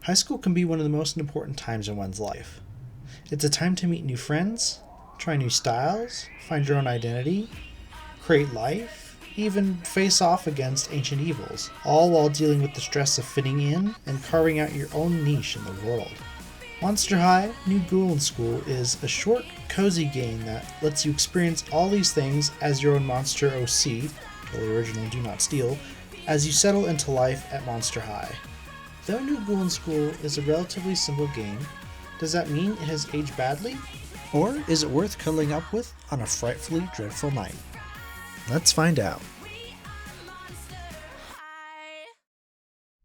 High school can be one of the most important times in one's life. It's a time to meet new friends, try new styles, find your own identity, create life, even face off against ancient evils, all while dealing with the stress of fitting in and carving out your own niche in the world. Monster High: New Ghoul in School is a short, cozy game that lets you experience all these things as your own monster OC, totally original, do not steal, as you settle into life at Monster High. Though New Ghoul in School is a relatively simple game, does that mean it has aged badly? Or is it worth cuddling up with on a frightfully dreadful night? Let's find out.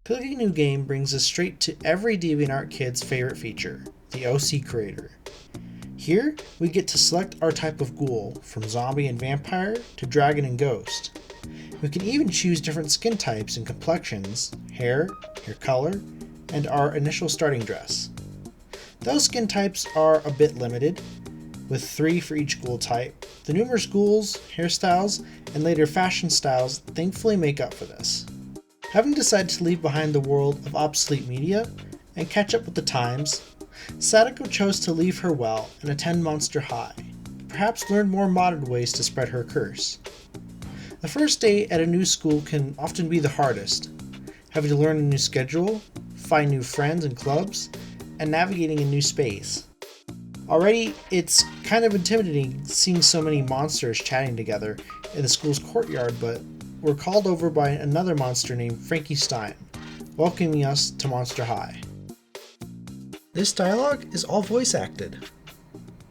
Picking a new game brings us straight to every DeviantArt kid's favorite feature, the OC Creator. Here, we get to select our type of ghoul, from zombie and vampire to dragon and ghost. We can even choose different skin types and complexions, hair color, and our initial starting dress. Those skin types are a bit limited, with 3 for each ghoul type. The numerous ghouls, hairstyles, and later fashion styles thankfully make up for this. Having decided to leave behind the world of obsolete media and catch up with the times, Sadako chose to leave her well and attend Monster High, perhaps learn more modern ways to spread her curse. The first day at a new school can often be the hardest, having to learn a new schedule, find new friends and clubs, and navigating a new space. Already, it's kind of intimidating seeing so many monsters chatting together in the school's courtyard, but we're called over by another monster named Frankie Stein, welcoming us to Monster High. This dialogue is all voice acted,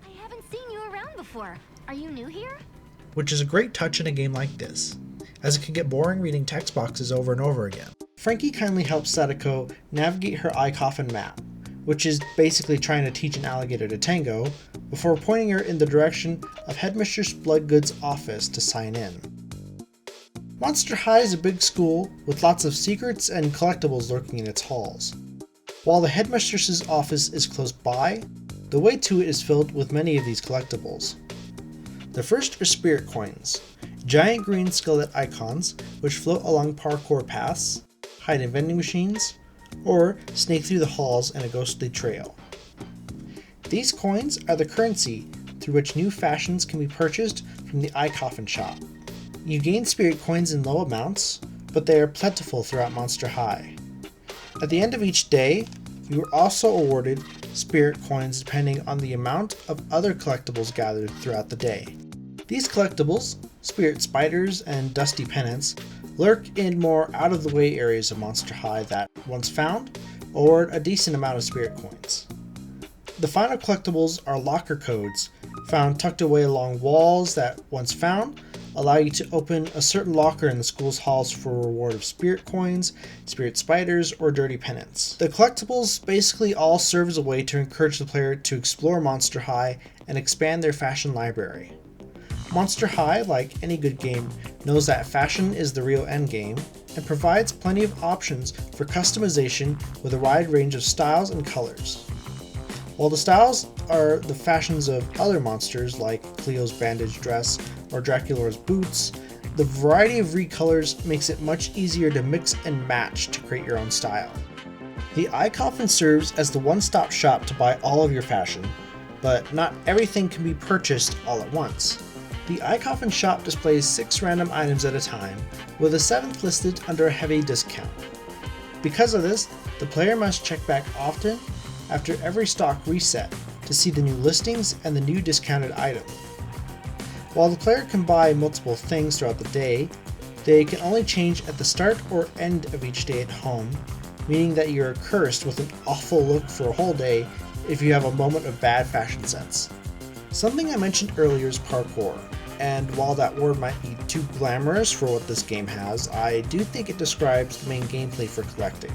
I haven't seen you around before. Are you new here? which is a great touch in a game like this, as it can get boring reading text boxes over and over again. Frankie kindly helps Sadako navigate her eye coffin map, which is basically trying to teach an alligator to tango, before pointing her in the direction of Headmistress Bloodgood's office to sign in. Monster High is a big school with lots of secrets and collectibles lurking in its halls. While the Headmistress's office is close by, the way to it is filled with many of these collectibles. The first are spirit coins, giant green skeleton icons which float along parkour paths, hide in vending machines, or snake through the halls in a ghostly trail. These coins are the currency through which new fashions can be purchased from the eye coffin shop. You gain spirit coins in low amounts, but they are plentiful throughout Monster High. At the end of each day, you are also awarded spirit coins depending on the amount of other collectibles gathered throughout the day. These collectibles, spirit spiders and dusty pennants, lurk in more out-of-the-way areas of Monster High that, once found, award a decent amount of spirit coins. The final collectibles are locker codes, found tucked away along walls that, once found, allow you to open a certain locker in the school's halls for a reward of spirit coins, spirit spiders, or dirty pennants. The collectibles basically all serve as a way to encourage the player to explore Monster High and expand their fashion library. Monster High, like any good game, knows that fashion is the real endgame, and provides plenty of options for customization with a wide range of styles and colors. While the styles are the fashions of other monsters like Cleo's bandage dress or Dracula's boots, the variety of recolors makes it much easier to mix and match to create your own style. The eye coffin serves as the one-stop shop to buy all of your fashion, but not everything can be purchased all at once. The eye coffin shop displays 6 random items at a time, with a 7th listed under a heavy discount. Because of this, the player must check back often after every stock reset to see the new listings and the new discounted item. While the player can buy multiple things throughout the day, they can only change at the start or end of each day at home, meaning that you're cursed with an awful look for a whole day if you have a moment of bad fashion sense. Something I mentioned earlier is parkour, and while that word might be too glamorous for what this game has, I do think it describes the main gameplay for collecting.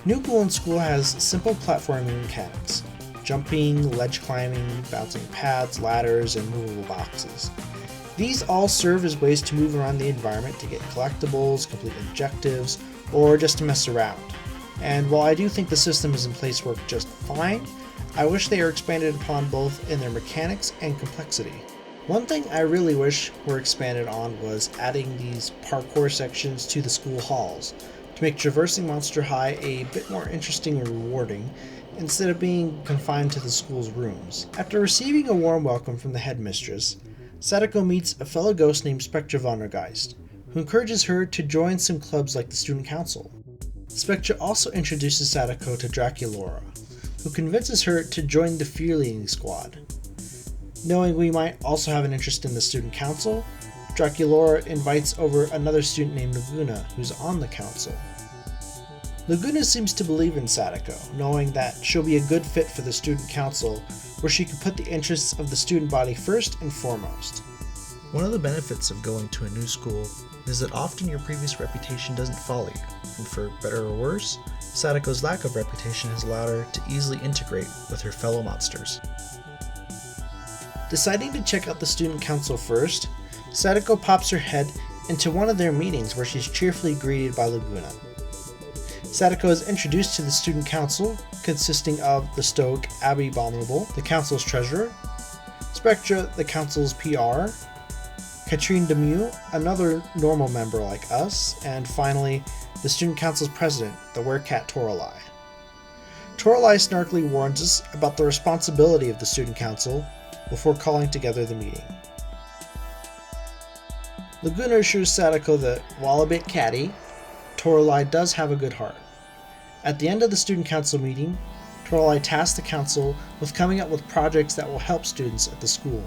New Ghoul in School has simple platforming mechanics: jumping, ledge climbing, bouncing paths, ladders, and movable boxes. These all serve as ways to move around the environment to get collectibles, complete objectives, or just to mess around. And while I do think the systems in place work just fine, I wish they were expanded upon both in their mechanics and complexity. One thing I really wish were expanded on was adding these parkour sections to the school halls, to make traversing Monster High a bit more interesting and rewarding, instead of being confined to the school's rooms. After receiving a warm welcome from the headmistress, Sadako meets a fellow ghost named Spectre Vondergeist, who encourages her to join some clubs like the Student Council. Spectre also introduces Sadako to Draculaura, who convinces her to join the Fear Leading Squad. Knowing we might also have an interest in the Student Council, Draculaura invites over another student named Laguna, who's on the council. Laguna seems to believe in Sadako, knowing that she'll be a good fit for the Student Council, where she can put the interests of the student body first and foremost. One of the benefits of going to a new school is that often your previous reputation doesn't follow you, and for better or worse, Sadako's lack of reputation has allowed her to easily integrate with her fellow monsters. Deciding to check out the Student Council first, Sadako pops her head into one of their meetings where she's cheerfully greeted by Laguna. Sadako is introduced to the Student Council, consisting of the stoic Abby Abominable, the Council's treasurer, Spectra, the Council's PR, Katrine Demu, another normal member like us, and finally, the Student Council's president, the werecat Toralei. Toralei snarkily warns us about the responsibility of the Student Council before calling together the meeting. Laguna assures Sadako that, while a bit catty, Toralei does have a good heart. At the end of the Student Council meeting, Toralei tasks the Council with coming up with projects that will help students at the school.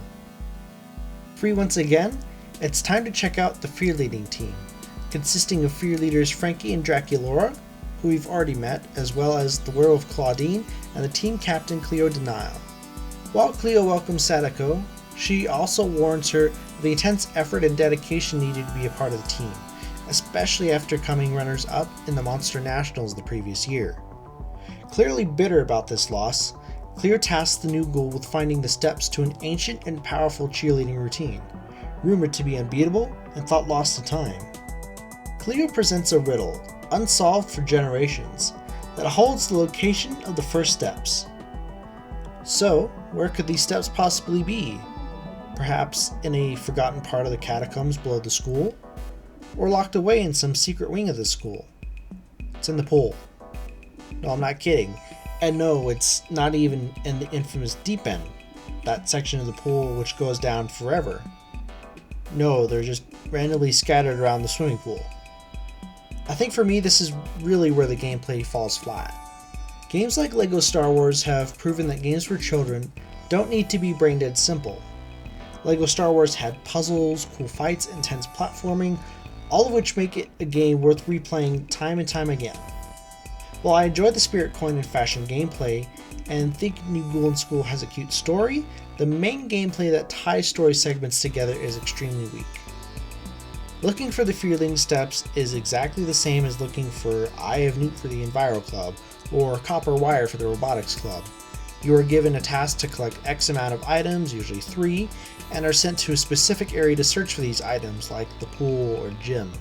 Free once again, it's time to check out the Fear Leading team, consisting of Fear Leaders Frankie and Draculaura, who we've already met, as well as the werewolf Claudine and the team captain Cleo Denial. While Cleo welcomes Sadako, she also warns her of the intense effort and dedication needed to be a part of the team, especially after coming runners-up in the Monster Nationals the previous year. Clearly bitter about this loss, Cleo tasks the new Ghoul with finding the steps to an ancient and powerful cheerleading routine, rumored to be unbeatable and thought lost to time. Cleo presents a riddle, unsolved for generations, that holds the location of the first steps. So, where could these steps possibly be? Perhaps in a forgotten part of the catacombs below the school? Or locked away in some secret wing of the school? It's in the pool. No, I'm not kidding. And no, it's not even in the infamous deep end, that section of the pool which goes down forever. No, they're just randomly scattered around the swimming pool. I think for me this is really where the gameplay falls flat. Games like LEGO Star Wars have proven that games for children don't need to be brain dead simple. LEGO Star Wars had puzzles, cool fights, intense platforming, all of which make it a game worth replaying time and time again. While I enjoy the Spirit Coin and Fashion gameplay, and think New Ghoul in School has a cute story, the main gameplay that ties story segments together is extremely weak. Looking for the Fearling steps is exactly the same as looking for Eye of Newt for the Enviro Club, or Copper Wire for the Robotics Club. You are given a task to collect X amount of items, usually 3, and are sent to a specific area to search for these items, like the pool or gym.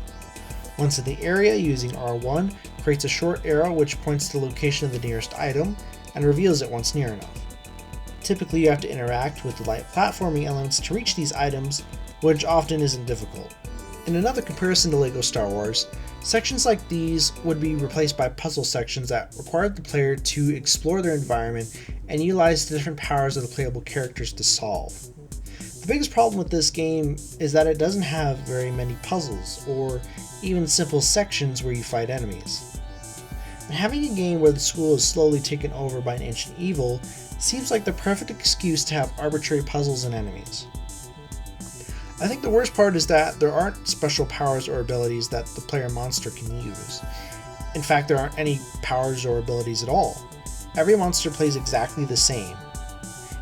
Once in the area, using R1 creates a short arrow which points to the location of the nearest item, and reveals it once near enough. Typically you have to interact with the light platforming elements to reach these items, which often isn't difficult. In another comparison to LEGO Star Wars, sections like these would be replaced by puzzle sections that required the player to explore their environment and utilize the different powers of the playable characters to solve. The biggest problem with this game is that it doesn't have very many puzzles, or even simple sections where you fight enemies. And having a game where the school is slowly taken over by an ancient evil seems like the perfect excuse to have arbitrary puzzles and enemies. I think the worst part is that there aren't special powers or abilities that the player monster can use. In fact, there aren't any powers or abilities at all. Every monster plays exactly the same.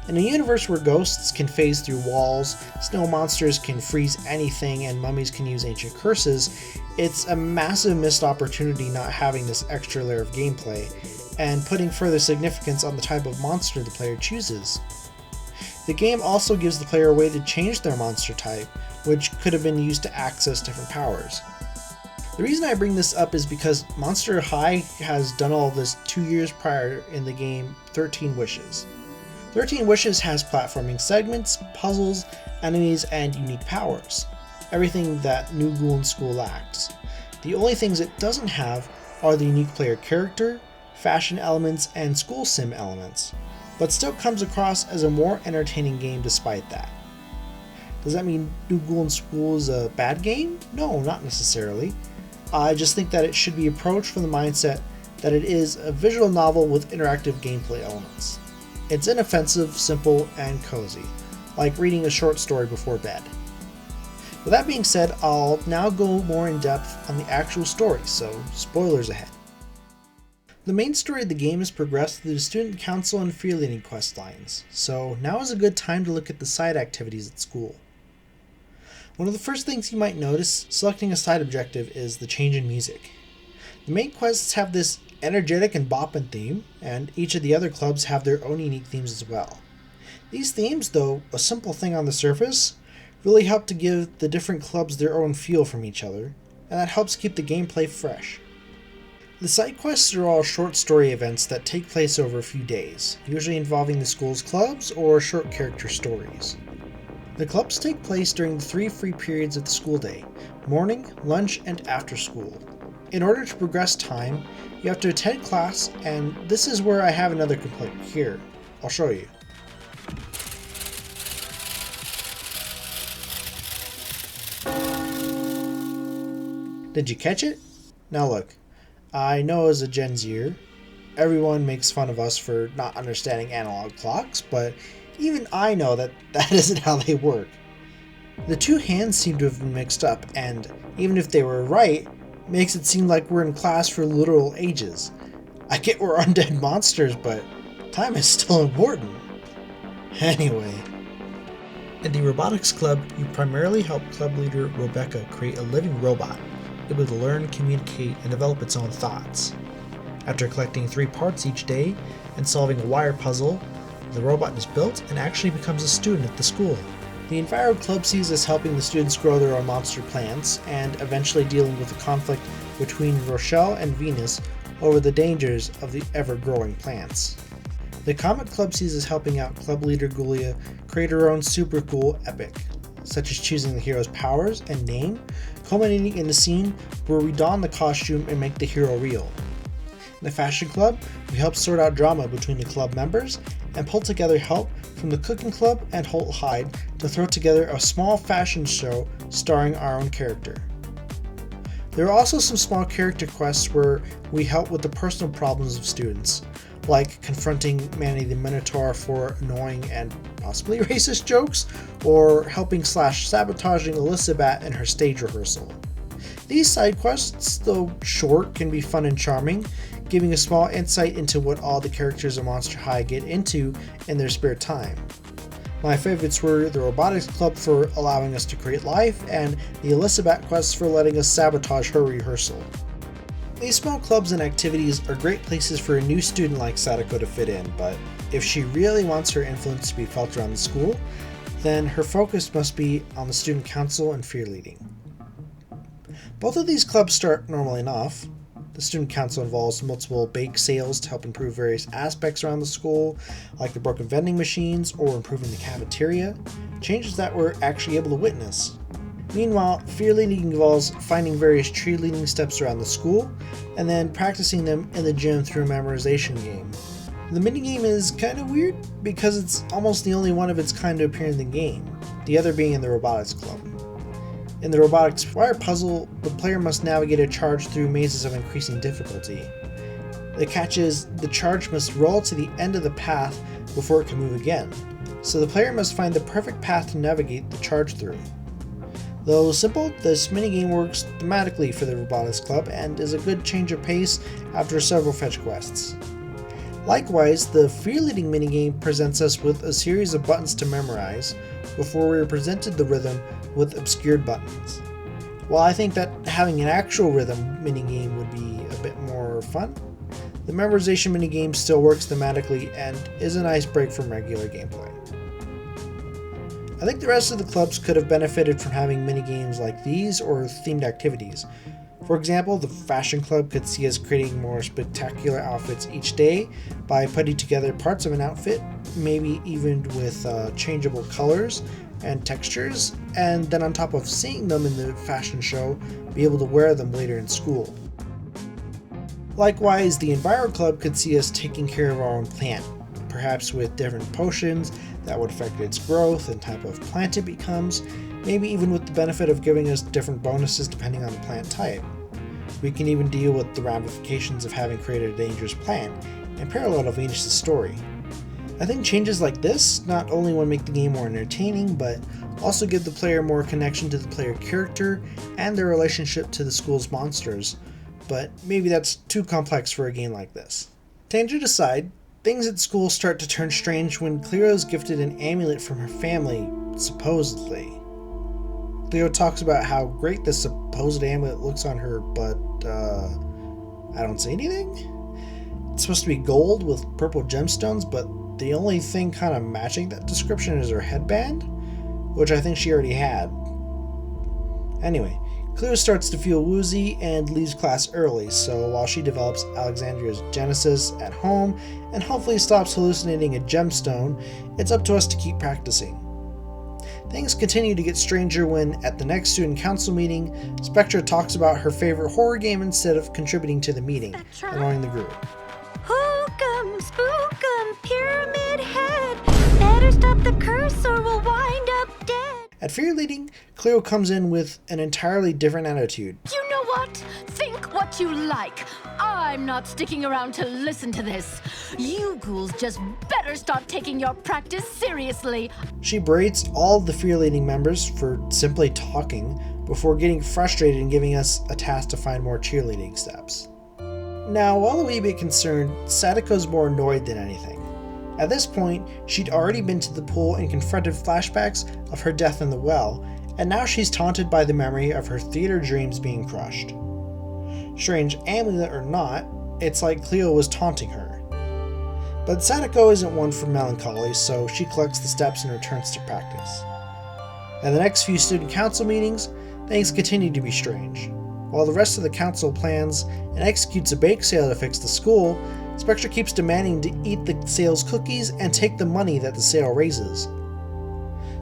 In a universe where ghosts can phase through walls, snow monsters can freeze anything, and mummies can use ancient curses, it's a massive missed opportunity not having this extra layer of gameplay, and putting further significance on the type of monster the player chooses. The game also gives the player a way to change their monster type, which could have been used to access different powers. The reason I bring this up is because Monster High has done all this 2 years prior in the game 13 Wishes. 13 Wishes has platforming segments, puzzles, enemies, and unique powers. Everything that New Ghoul in School lacks. The only things it doesn't have are the unique player character, fashion elements, and school sim elements, but still comes across as a more entertaining game despite that. Does that mean New Ghoul in School is a bad game? No, not necessarily. I just think that it should be approached from the mindset that it is a visual novel with interactive gameplay elements. It's inoffensive, simple, and cozy, like reading a short story before bed. With that being said, I'll now go more in depth on the actual story, so spoilers ahead. The main story of the game is progressed through the student council and fear leading quest lines, so now is a good time to look at the side activities at school. One of the first things you might notice selecting a side objective is the change in music. The main quests have this energetic and boppin' theme, and each of the other clubs have their own unique themes as well. These themes, though a simple thing on the surface, really help to give the different clubs their own feel from each other, and that helps keep the gameplay fresh. The side quests are all short story events that take place over a few days, usually involving the school's clubs or short character stories. The clubs take place during the 3 free periods of the school day: morning, lunch, and after school. In order to progress time, you have to attend class, and this is where I have another complaint. Here, I'll show you. Did you catch it? Now look, I know as a Gen Zer, everyone makes fun of us for not understanding analog clocks, but even I know that that isn't how they work. The two hands seem to have been mixed up, and even if they were right, makes it seem like we're in class for literal ages. I get we're undead monsters, but time is still important. Anyway. In the robotics club, you primarily help club leader Rebecca create a living robot, able to learn, communicate, and develop its own thoughts. After collecting 3 parts each day and solving a wire puzzle, the robot is built and actually becomes a student at the school. The Enviro Club sees us helping the students grow their own monster plants and eventually dealing with the conflict between Rochelle and Venus over the dangers of the ever-growing plants. The Comet Club sees us helping out club leader Gulia create her own super cool epic, such as choosing the hero's powers and name, culminating in the scene where we don the costume and make the hero real. In the Fashion Club, we help sort out drama between the club members and pull together help from the Cooking Club and Holt Hyde to throw together a small fashion show starring our own character. There are also some small character quests where we help with the personal problems of students, like confronting Manny the Minotaur for annoying and possibly racist jokes, or helping/sabotaging Elizabeth in her stage rehearsal. These side quests, though short, can be fun and charming, giving a small insight into what all the characters of Monster High get into in their spare time. My favorites were the Robotics Club for allowing us to create life, and the Elizabeth quest for letting us sabotage her rehearsal. These small clubs and activities are great places for a new student like Sadako to fit in, but if she really wants her influence to be felt around the school, then her focus must be on the student council and fear leading. Both of these clubs start normal enough. The student council involves multiple bake sales to help improve various aspects around the school, like the broken vending machines or improving the cafeteria, changes that we're actually able to witness. Meanwhile, fear leading involves finding various cheerleading steps around the school, and then practicing them in the gym through a memorization game. The minigame is kind of weird, because it's almost the only one of its kind to appear in the game, the other being in the Robotics Club. In the Robotics Wire Puzzle, the player must navigate a charge through mazes of increasing difficulty. The catch is, the charge must roll to the end of the path before it can move again, so the player must find the perfect path to navigate the charge through. Though simple, this minigame works thematically for the Robotics Club and is a good change of pace after several fetch quests. Likewise, the Fear Leading minigame presents us with a series of buttons to memorize before we are presented the rhythm with obscured buttons. While I think that having an actual rhythm minigame would be a bit more fun, the memorization minigame still works thematically and is a nice break from regular gameplay. I think the rest of the clubs could have benefited from having minigames like these or themed activities. For example, the Fashion Club could see us creating more spectacular outfits each day by putting together parts of an outfit, maybe even with changeable colors and textures, and then on top of seeing them in the fashion show, be able to wear them later in school. Likewise, the Enviro Club could see us taking care of our own plant, perhaps with different potions that would affect its growth and type of plant it becomes, maybe even with the benefit of giving us different bonuses depending on the plant type. We can even deal with the ramifications of having created a dangerous plant in parallel to Venus' story. I think changes like this not only will make the game more entertaining, but also give the player more connection to the player character and their relationship to the school's monsters, but maybe that's too complex for a game like this. Tangent aside, things at school start to turn strange when Cleo is gifted an amulet from her family, supposedly. Cleo talks about how great this supposed amulet looks on her, but I don't see anything. It's supposed to be gold with purple gemstones, but the only thing kind of matching that description is her headband, which I think she already had. Anyway, Cleo starts to feel woozy and leaves class early, so while she develops Alexandria's Genesis at home and hopefully stops hallucinating a gemstone, it's up to us to keep practicing. Things continue to get stranger when, at the next student council meeting, Spectra talks about her favorite horror game instead of contributing to the meeting, annoying the group. Hookum, spookum, pyramid head. Better stop the curse or we'll wind up dead. At Fear Leading, Cleo comes in with an entirely different attitude. You know what? Think what you like. I'm not sticking around to listen to this. You ghouls just better start taking your practice seriously. She berates all of the Fear Leading members for simply talking before getting frustrated and giving us a task to find more cheerleading steps. Now, while a wee bit concerned, Sadako's more annoyed than anything. At this point, she'd already been to the pool and confronted flashbacks of her death in the well, and now she's taunted by the memory of her theater dreams being crushed. Strange amulet or not, it's like Cleo was taunting her. But Sadako isn't one for melancholy, so she collects the steps and returns to practice. At the next few student council meetings, things continue to be strange. While the rest of the council plans and executes a bake sale to fix the school, Spectra keeps demanding to eat the sale's cookies and take the money that the sale raises.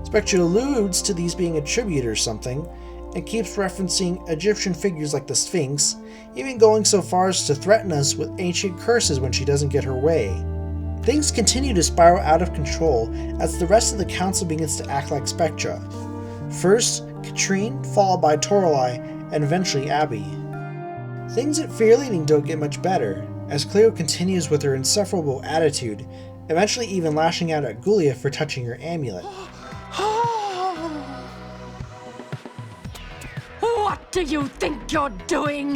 Spectra alludes to these being a tribute or something, and keeps referencing Egyptian figures like the Sphinx, even going so far as to threaten us with ancient curses when she doesn't get her way. Things continue to spiral out of control as the rest of the council begins to act like Spectra. First, Katrine, followed by Toralei, and eventually Abby. Things at Fear Leading don't get much better, as Cleo continues with her insufferable attitude, eventually even lashing out at Ghoulia for touching her amulet. What do you think you're doing?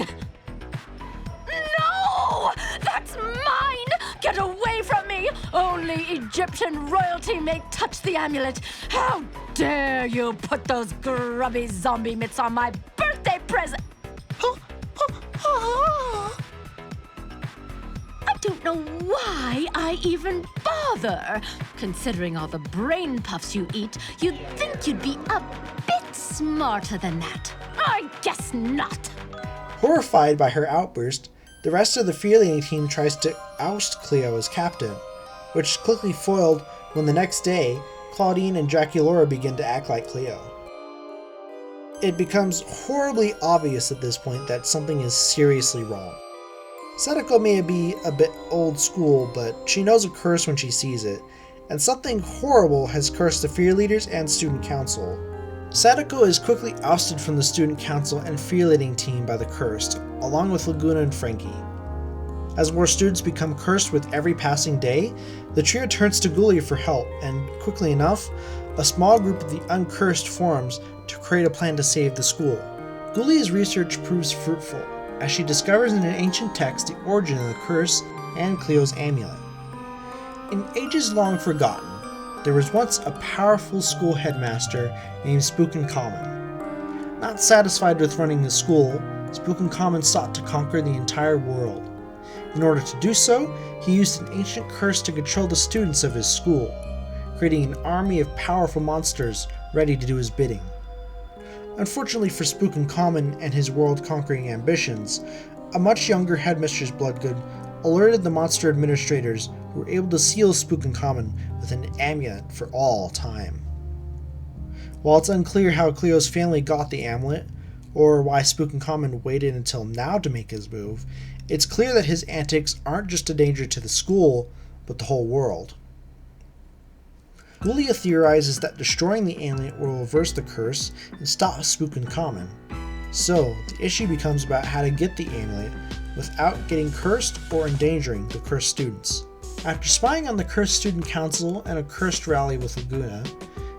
No! That's mine! Get away from me! Only Egyptian royalty may touch the amulet. How dare you put those grubby zombie mitts on my birthday present? I don't know why I even bother. Considering all the brain puffs you eat, you'd think you'd be a bit smarter than that. I guess not. Horrified by her outburst, the rest of the Fear Leading team tries to oust Cleo as captain, which is quickly foiled when the next day, Claudine and Draculaura begin to act like Cleo. It becomes horribly obvious at this point that something is seriously wrong. Sadako may be a bit old school, but she knows a curse when she sees it, and something horrible has cursed the Fear Leaders and Student Council. Sadako is quickly ousted from the Student Council and Fear Leading team by the Cursed, along with Laguna and Frankie. As more students become cursed with every passing day, the trio turns to Ghoulia for help, and quickly enough, a small group of the Uncursed forms to create a plan to save the school. Ghoulia's research proves fruitful, as she discovers in an ancient text the origin of the curse and Cleo's amulet. In ages long forgotten, there was once a powerful school headmaster named Spookenkhamun. Not satisfied with running the school, Spookenkhamun sought to conquer the entire world. In order to do so, he used an ancient curse to control the students of his school, creating an army of powerful monsters ready to do his bidding. Unfortunately for Spookenkhamun and his world-conquering ambitions, a much younger headmistress Bloodgood alerted the monster administrators, who were able to seal Spookenkhamun with an amulet for all time. While it's unclear how Cleo's family got the amulet, or why Spookenkhamun waited until now to make his move, it's clear that his antics aren't just a danger to the school, but the whole world. Ghoul theorizes that destroying the amulet will reverse the curse and stop Spookenkhamun. So, the issue becomes about how to get the amulet without getting cursed or endangering the cursed students. After spying on the Cursed Student Council and a cursed rally with Laguna,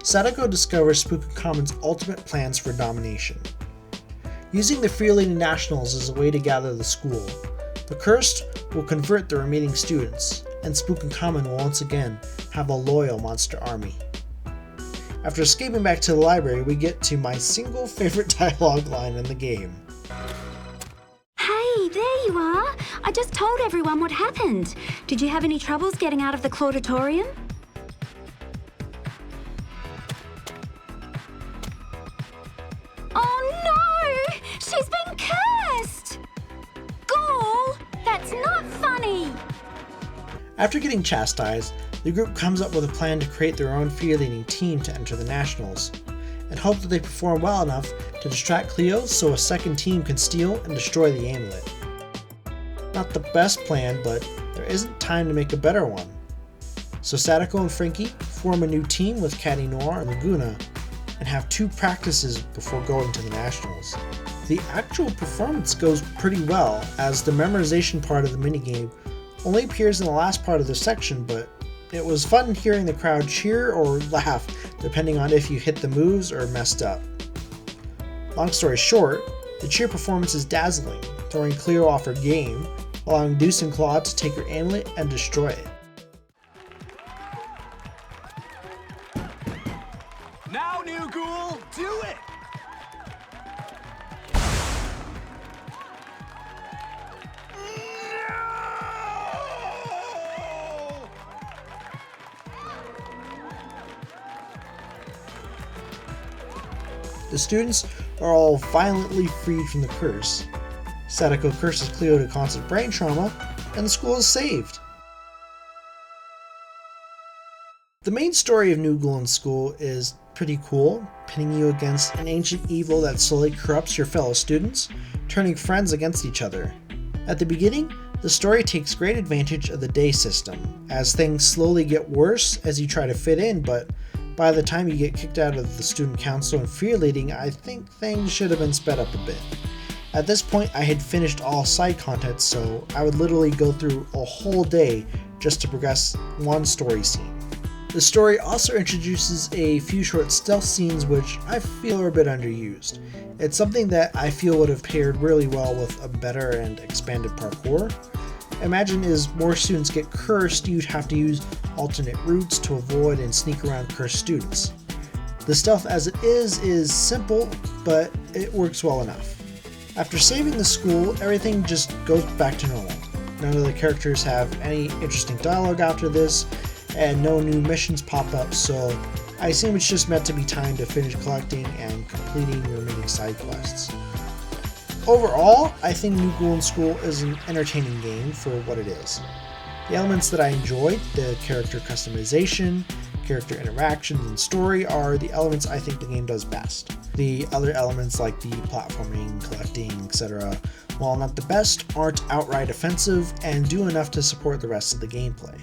Sadako discovers Spookenkhamun's ultimate plans for domination. Using the Free-Leading Nationals as a way to gather the school, the Cursed will convert the remaining students, and Spookenkhamun will once again have a loyal monster army. After escaping back to the library, we get to my single favorite dialogue line in the game. Hey, there you are. I just told everyone what happened. Did you have any troubles getting out of the Clauditorium? Oh no! She's been cursed! Ghoul, that's not funny! After getting chastised, the group comes up with a plan to create their own Free-Leading team to enter the Nationals, and hope that they perform well enough to distract Cleo so a second team can steal and destroy the amulet. Not the best plan, but there isn't time to make a better one. So Sadako and Frankie form a new team with Caddy Noir and Laguna, and have 2 practices before going to the Nationals. The actual performance goes pretty well, as the memorization part of the minigame only appears in the last part of the section, but it was fun hearing the crowd cheer or laugh depending on if you hit the moves or messed up. Long story short, the cheer performance is dazzling, throwing Cleo off her game, allowing Deuce and Claude to take her amulet and destroy it. Now, new Ghoul, do it! The students are all violently freed from the curse. Sadako curses Cleo to constant brain trauma, and the school is saved. The main story of New Ghoul in School is pretty cool, pitting you against an ancient evil that slowly corrupts your fellow students, turning friends against each other. At the beginning, the story takes great advantage of the day system, as things slowly get worse as you try to fit in, but by the time you get kicked out of the student council and Free-Leading, I think things should have been sped up a bit. At this point, I had finished all side content, so I would literally go through a whole day just to progress one story scene. The story also introduces a few short stealth scenes which I feel are a bit underused. It's something that I feel would have paired really well with a better and expanded parkour. Imagine as more students get cursed, you'd have to use alternate routes to avoid and sneak around cursed students. The stealth as it is simple, but it works well enough. After saving the school, everything just goes back to normal. None of the characters have any interesting dialogue after this, and no new missions pop up, so I assume it's just meant to be time to finish collecting and completing the remaining side quests. Overall, I think New Ghoul in School is an entertaining game for what it is. The elements that I enjoyed, the character customization, character interactions, and story are the elements I think the game does best. The other elements like the platforming, collecting, etc., while not the best, aren't outright offensive and do enough to support the rest of the gameplay.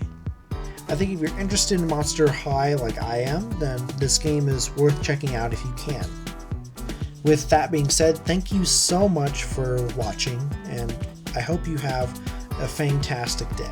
I think if you're interested in Monster High like I am, then this game is worth checking out if you can. With that being said, thank you so much for watching, and I hope you have a fantastic day.